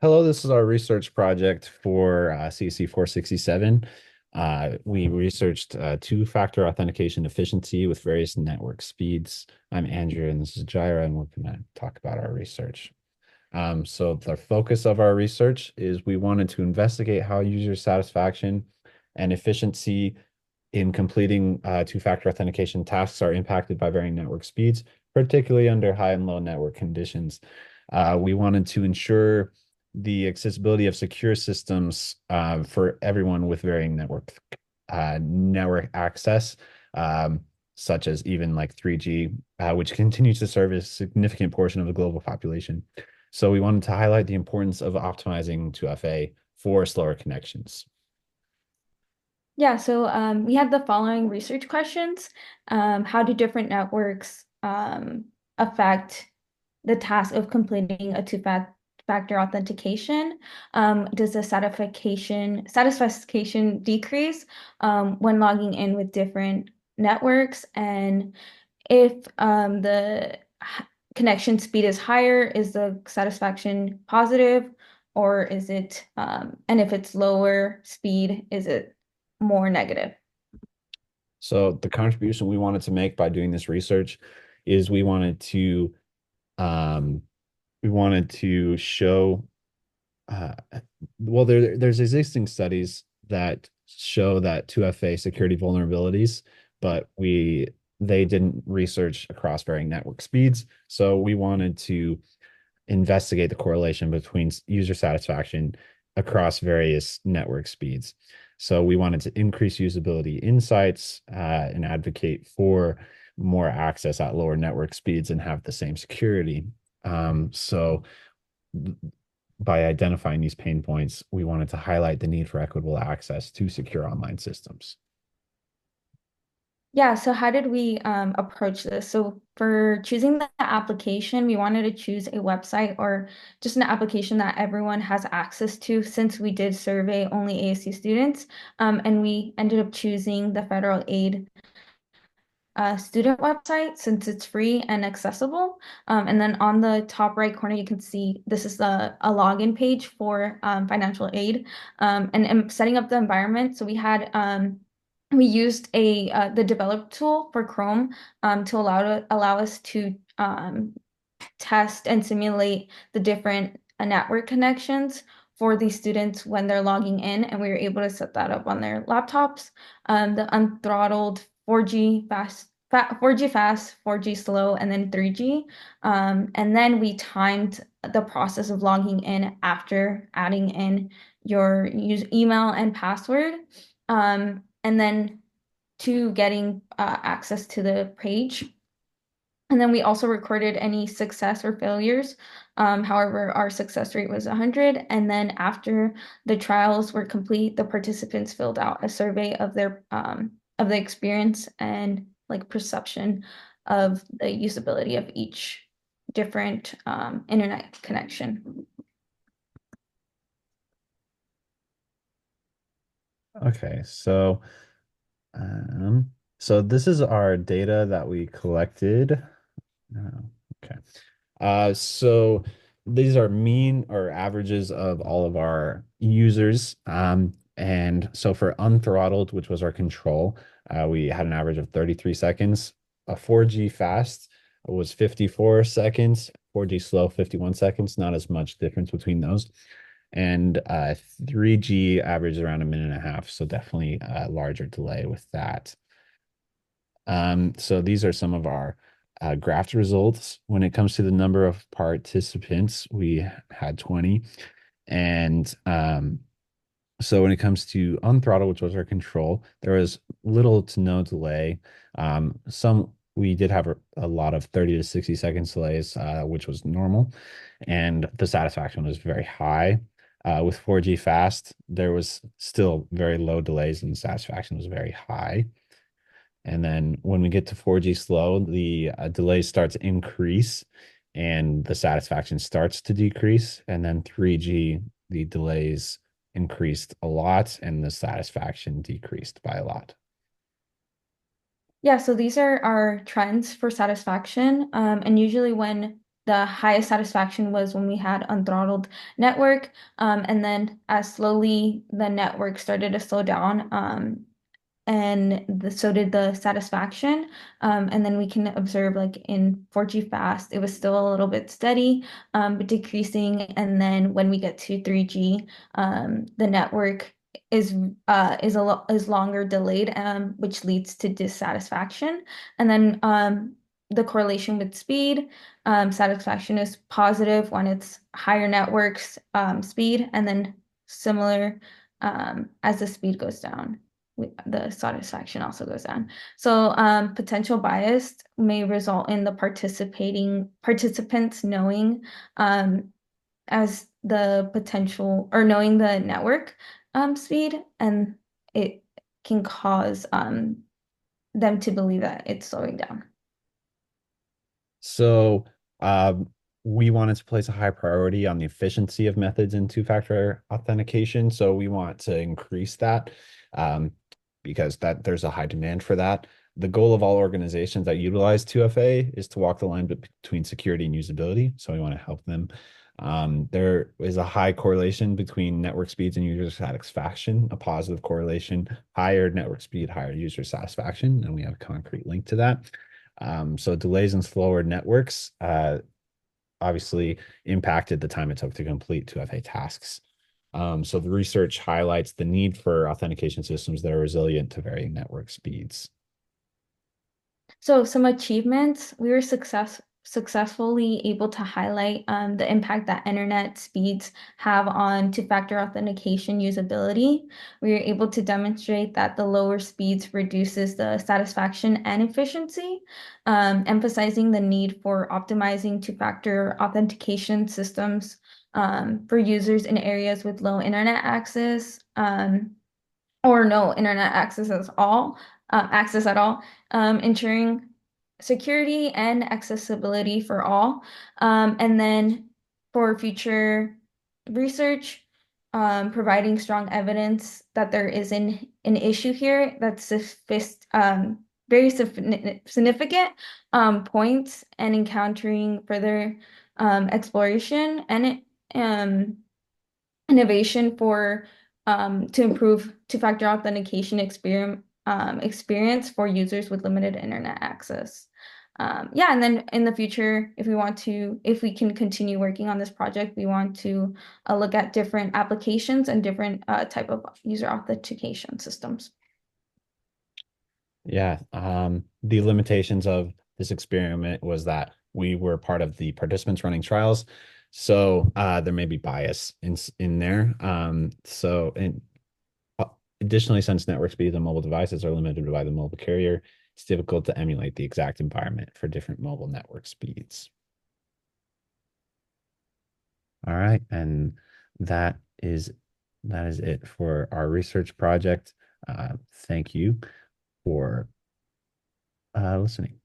Hello, this is our research project for CSE 467. We researched two-factor authentication efficiency with various network speeds. I'm Andrew, and this is Jaira, and we're going to talk about our research. So the focus of our research is we wanted to investigate how user satisfaction and efficiency in completing two-factor authentication tasks are impacted by varying network speeds, particularly under high and low network conditions. We wanted to ensure the accessibility of secure systems for everyone with varying network access, such as even like 3G, which continues to serve a significant portion of the global population. So we wanted to highlight the importance of optimizing 2FA for slower connections. Yeah, so we had the following research questions. How do different networks affect the task of completing a two-factor authentication? Does the satisfaction decrease when logging in with different networks? And if the connection speed is higher, is the satisfaction positive, or is it, and if it's lower speed, is it more negative? So the contribution we wanted to make by doing this research is um, we wanted to show uh, well there's existing studies that show that 2FA security vulnerabilities, but they didn't research across varying network speeds. So we wanted to investigate the correlation between user satisfaction across various network speeds. So we wanted to increase usability insights and advocate for more access at lower network speeds and have the same security. So by identifying these pain points, we wanted to highlight the need for equitable access to secure online systems. Yeah, so how did we approach this? So for choosing the application, we wanted to choose a website or just an application that everyone has access to since we did survey only ASU students. And we ended up choosing the federal aid student website since it's free and accessible. And then on the top right corner, you can see this is a login page for financial aid and setting up the environment. So we used the develop tool for Chrome to allow us to test and simulate the different network connections for these students when they're logging in, and we were able to set that up on their laptops. The unthrottled 4G fast, 4G slow, and then 3G. And then we timed the process of logging in after adding in your email and password. And then to getting access to the page. And then we also recorded any success or failures. However, our success rate was 100. And then after the trials were complete, the participants filled out a survey of their of the experience and like perception of the usability of each different internet connection. Okay, um, so this is our data that we collected. Oh, okay. So these are mean or averages of all of our users. And so for unthrottled, which was our control, we had an average of 33 seconds. A 4G fast was 54 seconds, 4G slow, 51 seconds, not as much difference between those. And 3G averaged around a minute and a half, so definitely a larger delay with that. So these are some of our graph results. When it comes to the number of participants, we had 20. And so when it comes to unthrottle, which was our control, there was little to no delay. Some we did have a lot of 30 to 60 seconds delays, which was normal, and the satisfaction was very high. With 4G fast, there was still very low delays and the satisfaction was very high. And then when we get to 4G slow, the delay starts to increase and the satisfaction starts to decrease. And then 3G, the delays increased a lot and the satisfaction decreased by a lot. Yeah, so these are our trends for satisfaction. And usually when the highest satisfaction was when we had unthrottled network. And then as slowly the network started to slow down, so did the satisfaction. And then we can observe like in 4G fast, it was still a little bit steady, but decreasing. And then when we get to 3G, the network is is longer delayed, which leads to dissatisfaction. And then the correlation with speed, satisfaction is positive when it's higher networks speed, and then similar as the speed goes down the satisfaction also goes down. So potential bias may result in the participating participants knowing as the potential or knowing the network speed, and it can cause them to believe that it's slowing down. So we wanted to place a high priority on the efficiency of methods in two-factor authentication. So we want to increase that um, because there's a high demand for that. The goal of all organizations that utilize 2FA is to walk the line between security and usability. So we want to help them. There is a high correlation between network speeds and user satisfaction, a positive correlation, higher network speed, higher user satisfaction, and we have a concrete link to that. So delays and slower networks obviously impacted the time it took to complete 2FA tasks. So the research highlights the need for authentication systems that are resilient to varying network speeds. So some achievements, we were successfully able to highlight the impact that internet speeds have on two-factor authentication usability. We were able to demonstrate that the lower speeds reduces the satisfaction and efficiency, emphasizing the need for optimizing two-factor authentication systems for users in areas with low internet access. Or no internet access at all, ensuring security and accessibility for all. And then for future research, providing strong evidence that there is an issue here that's very significant points and encountering further exploration and innovation for to improve two-factor authentication experience for users with limited internet access. Yeah, and then in the future, if we can continue working on this project, we want to look at different applications and different type of user authentication systems. Yeah, the limitations of this experiment was that we were part of the participants running trials, so there may be bias in there. Uh, Additionally, since network speeds on mobile devices are limited by the mobile carrier, it's difficult to emulate the exact environment for different mobile network speeds. All right, and that is that is it for our research project. Thank you for listening.